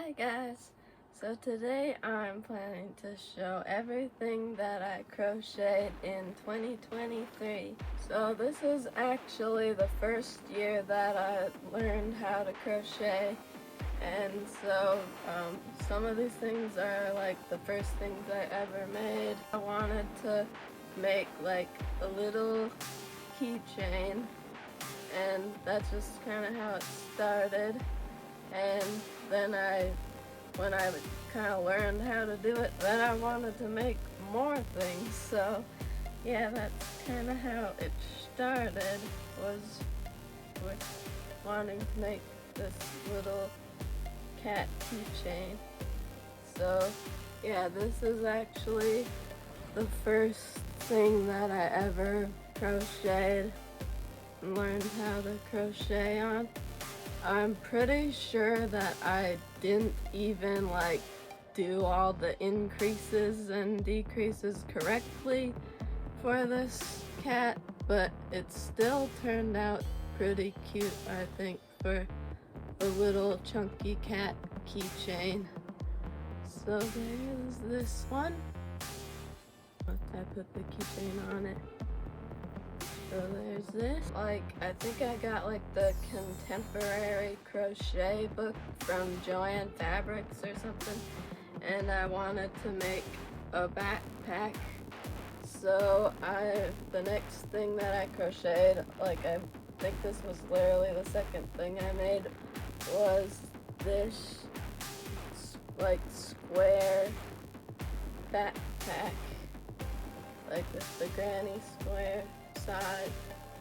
Hi guys! So today I'm planning to show everything that I crocheted in 2023. So this is actually the first year that I learned how to crochet, and so some of these things are like the first things I ever made. I wanted to make like a little keychain, and that's just kind of how it started. And then when I kind of learned how to do it, then I wanted to make more things. So yeah, that's kind of how it started, was with wanting to make this little cat keychain. So yeah, this is actually the first thing that I ever crocheted and learned how to crochet on. I'm pretty sure that I didn't even like do all the increases and decreases correctly for this cat, but it still turned out pretty cute, I think, for a little chunky cat keychain. So there's this one. I put the keychain on it. So there's this. I think I got like the Contemporary Crochet book from Joann Fabrics or something, and I wanted to make a backpack. So the next thing that I crocheted, I think this was literally the second thing I made, was this square backpack, with the granny square side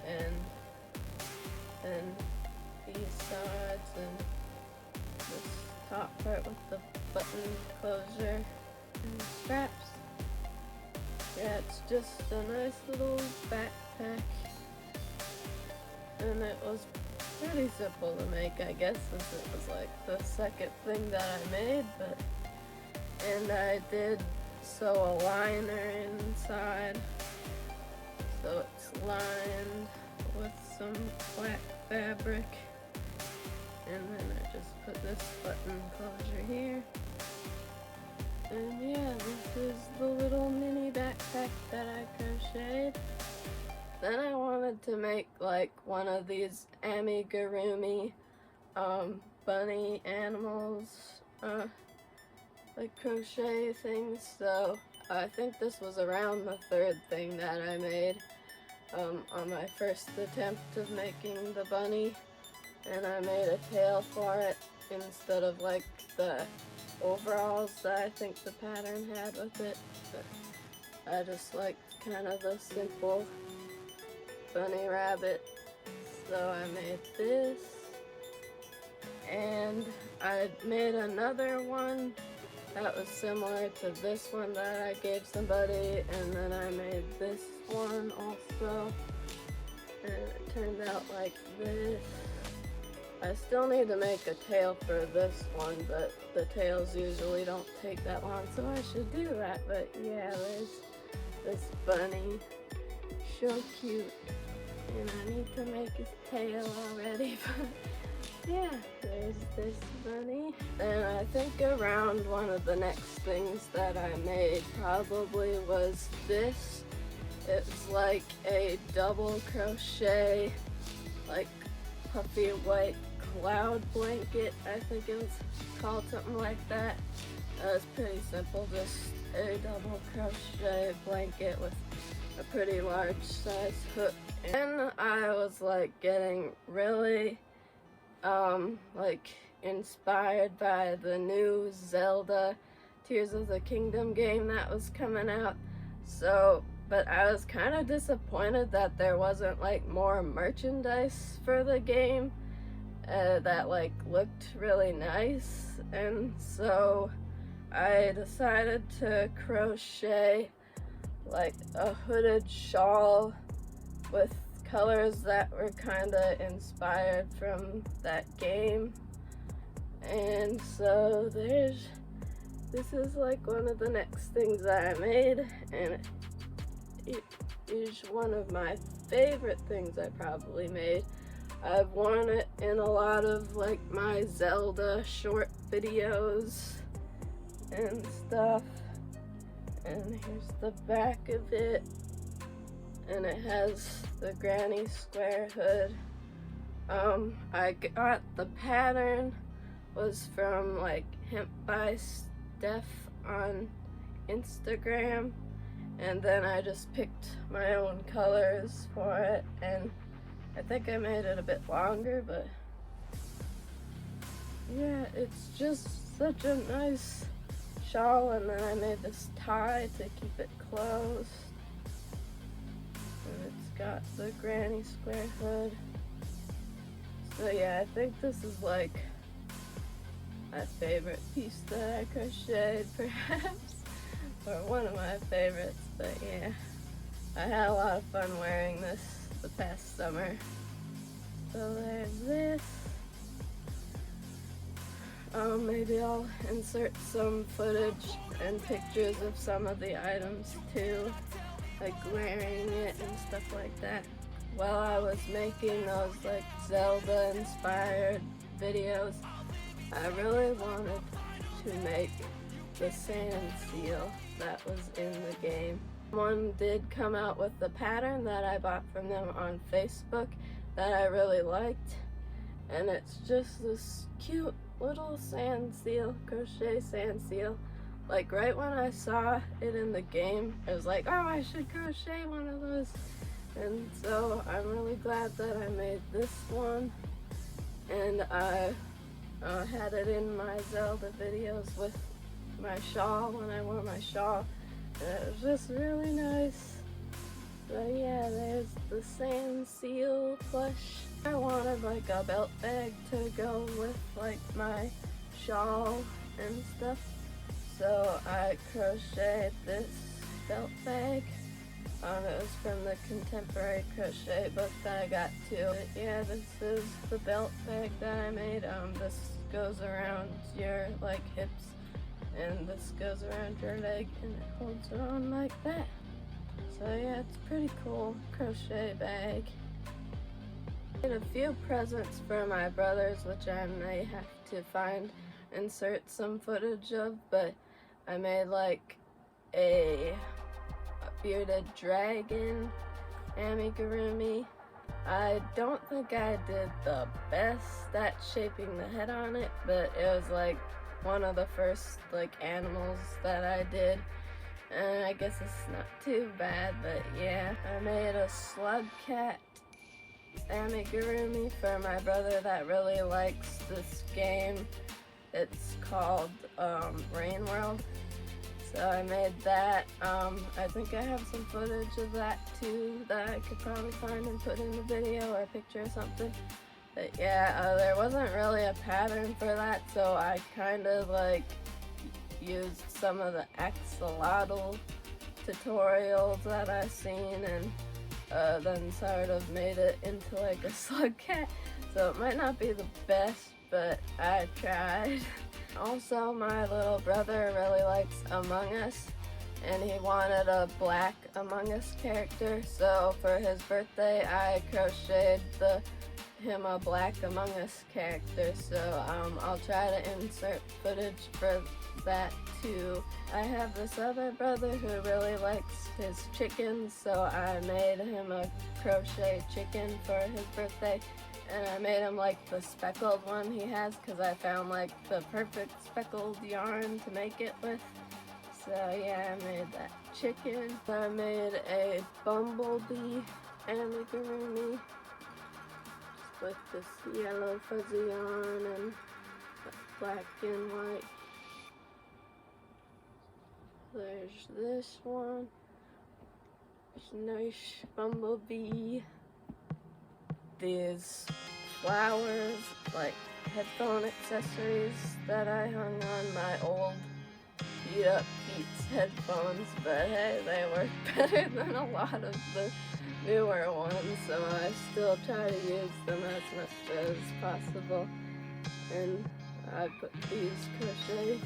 and then these sides and this top part with the button closure and straps. Yeah, it's just a nice little backpack, and it was pretty simple to make, I guess, since it was like the second thing that I made. And I did sew a liner inside, so it's lined with some black fabric, and then I just put this button closure here. And yeah, this is the little mini backpack that I crocheted. Then I wanted to make like one of these amigurumi bunny animals crochet things. So I think this was around the third thing that I made on my first attempt of making the bunny, and I made a tail for it instead of like the overalls that I think the pattern had with it. But I just liked kind of the simple bunny rabbit, so I made this. And I made another one that was similar to this one that I gave somebody, and then I made this one also, and it turned out like this. I still need to make a tail for this one, but the tails usually don't take that long, so I should do that. But yeah, there's this bunny, so cute, and I need to make his tail already. But yeah, there's this bunny. And I think around one of the next things that I made probably was this. It's like a double crochet, like puffy white cloud blanket. I think it was called something like that. It's pretty simple, just a double crochet blanket with a pretty large size hook. And I was getting really inspired by the new Zelda Tears of the Kingdom game that was coming out. So, but I was kind of disappointed that there wasn't more merchandise for the game that looked really nice, and so I decided to crochet a hooded shawl with colors that were kind of inspired from that game. And so this is one of the next things that I made, and it is one of my favorite things I probably made. I've worn it in a lot of my Zelda short videos and stuff. And here's the back of it, and it has the granny square hood. I got the pattern was from like Hemp by Steph on Instagram, and then I just picked my own colors for it, and I think I made it a bit longer, but yeah, it's just such a nice shawl. And then I made this tie to keep it closed, and it's got the granny square hood. So yeah, I think this is like my favorite piece that I crocheted, perhaps, or one of my favorites. But yeah, I had a lot of fun wearing this the past summer. So there's this. Maybe I'll insert some footage and pictures of some of the items too, like wearing it and stuff like that. While I was making those like Zelda inspired videos, I really wanted to make the sand seal that was in the game. One did come out with the pattern that I bought from them on Facebook that I really liked, and it's just this cute little sand seal, crochet sand seal. Like right when I saw it in the game, I was like, oh, I should crochet one of those. And so I'm really glad that I made this one, and I had it in my Zelda videos with my shawl when I wore my shawl, and it was just really nice. So yeah, there's the sand seal plush. I wanted like a belt bag to go with like my shawl and stuff, so I crocheted this belt bag. It was from the Contemporary Crochet book that I got too. But yeah, this is the belt bag that I made. This goes around your like hips, and this goes around your leg, and it holds it on like that. So yeah, it's a pretty cool crochet bag. I made a few presents for my brothers, which I may have to insert some footage of, but I made like a bearded dragon amigurumi. I don't think I did the best at shaping the head on it, but it was like one of the first like animals that I did, and I guess it's not too bad. But yeah, I made a slug cat amigurumi for my brother that really likes this game. It's called Rain World. So I made that. I think I have some footage of that too that I could probably find and put in the video, or a picture or something. But yeah, there wasn't really a pattern for that, so I kind of like used some of the axolotl tutorials that I've seen, and then sort of made it into like a slug cat. So it might not be the best, but I tried. Also, my little brother really likes Among Us, and he wanted a black Among Us character, so for his birthday I crocheted him a black Among Us character. So I'll try to insert footage for that too. I have this other brother who really likes his chickens, so I made him a crochet chicken for his birthday. And I made him like the speckled one he has, because I found like the perfect speckled yarn to make it with. So yeah, I made that chicken. I made a bumblebee amigurumi with this yellow fuzzy yarn and black and white. There's this one. It's a nice bumblebee. These flowers, like headphone accessories that I hung on my old beat up Beats headphones, but hey, they work better than a lot of the newer ones, so I still try to use them as much as possible. And I put these crochet,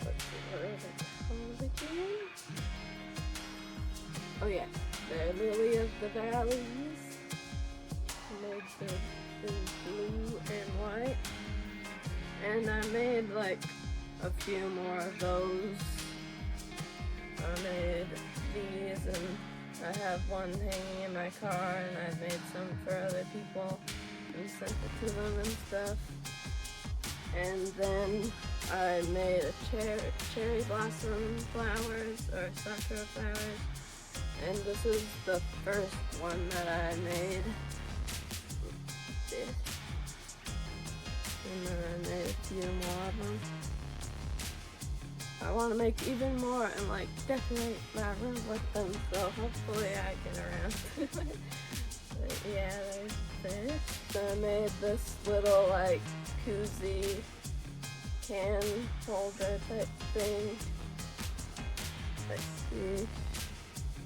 let's see, what are they called again? Oh yeah, they're Lily of the Valleys. Made them in blue and white. And I made like a few more of those. I made these, and I have one hanging in my car, and I've made some for other people and sent it to them and stuff. And then I made a cherry blossom flowers, or sakura flowers, and this is the first one that I made. And then I made a few more of them. I want to make even more and like decorate my room with them, so hopefully I get around to it. But yeah, there's this. So I made this little like koozie can holder type thing. Let's see.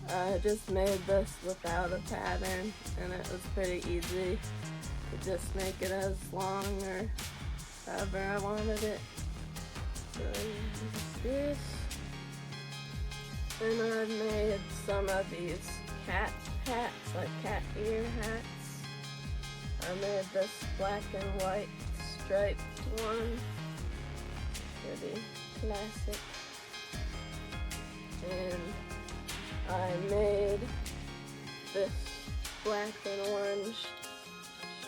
I just made this without a pattern, and it was pretty easy to just make it as long or however I wanted it. So this, and I made some of these cat hats, like cat ear hats. I made this black and white striped one, pretty classic. And I made this black and orange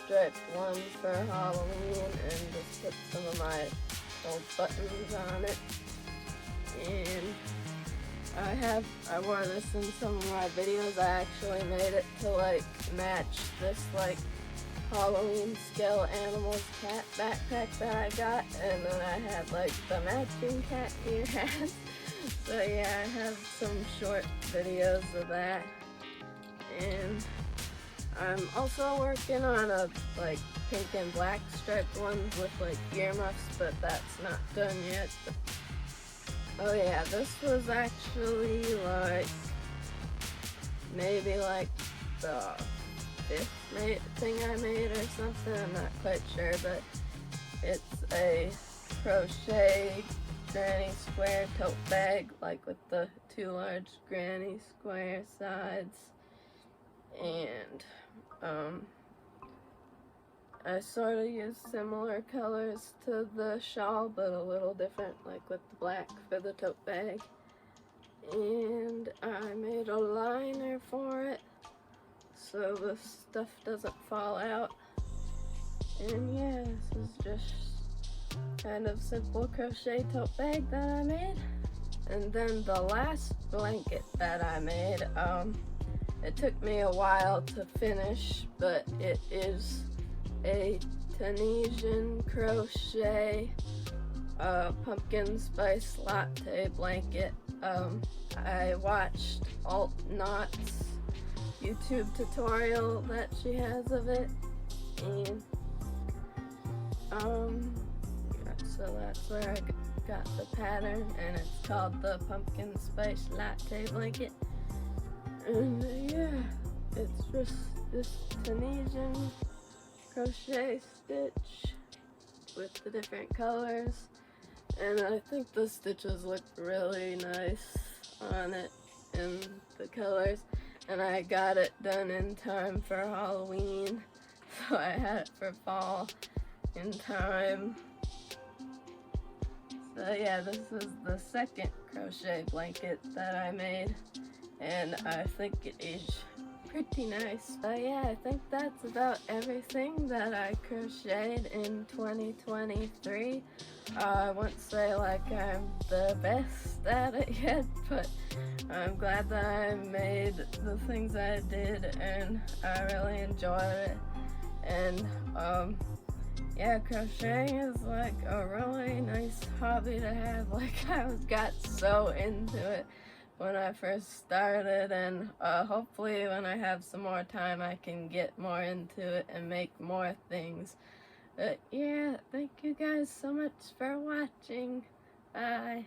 striped one for Halloween, and just put some of my old buttons on it. And I wore this in some of my videos. I actually made it to like match this like Halloween scale animals cat backpack that I got, and then I had like the matching cat ear hats. So yeah, I have some short videos of that. And I'm also working on a like pink and black striped ones with like earmuffs, but that's not done yet. Oh yeah, this was actually like maybe like the 5th thing I made or something. I'm not quite sure, but it's a crochet granny square tote bag, like with the 2 large granny square sides. And I sort of used similar colors to the shawl, but a little different, like with the black for the tote bag. And I made a liner for it so the stuff doesn't fall out. And yeah, this is just kind of simple crochet tote bag that I made. And then the last blanket that I made, it took me a while to finish, but it is a Tunisian crochet pumpkin spice latte blanket. I watched Alt Knot's YouTube tutorial that she has of it, and so that's where I got the pattern, and it's called the pumpkin spice latte blanket. And yeah, it's just this Tunisian crochet stitch with the different colors, and I think the stitches look really nice on it and the colors, and I got it done in time for Halloween, so I had it for fall in time. So yeah, this is the 2nd crochet blanket that I made, and I think it is pretty nice. But yeah, I think that's about everything that I crocheted in 2023. I wouldn't say like I'm the best at it yet, but I'm glad that I made the things I did, and I really enjoyed it. And yeah, crocheting is like a really nice hobby to have. Like, I got so into it when I first started, and hopefully when I have some more time I can get more into it and make more things. But yeah, thank you guys so much for watching. Bye.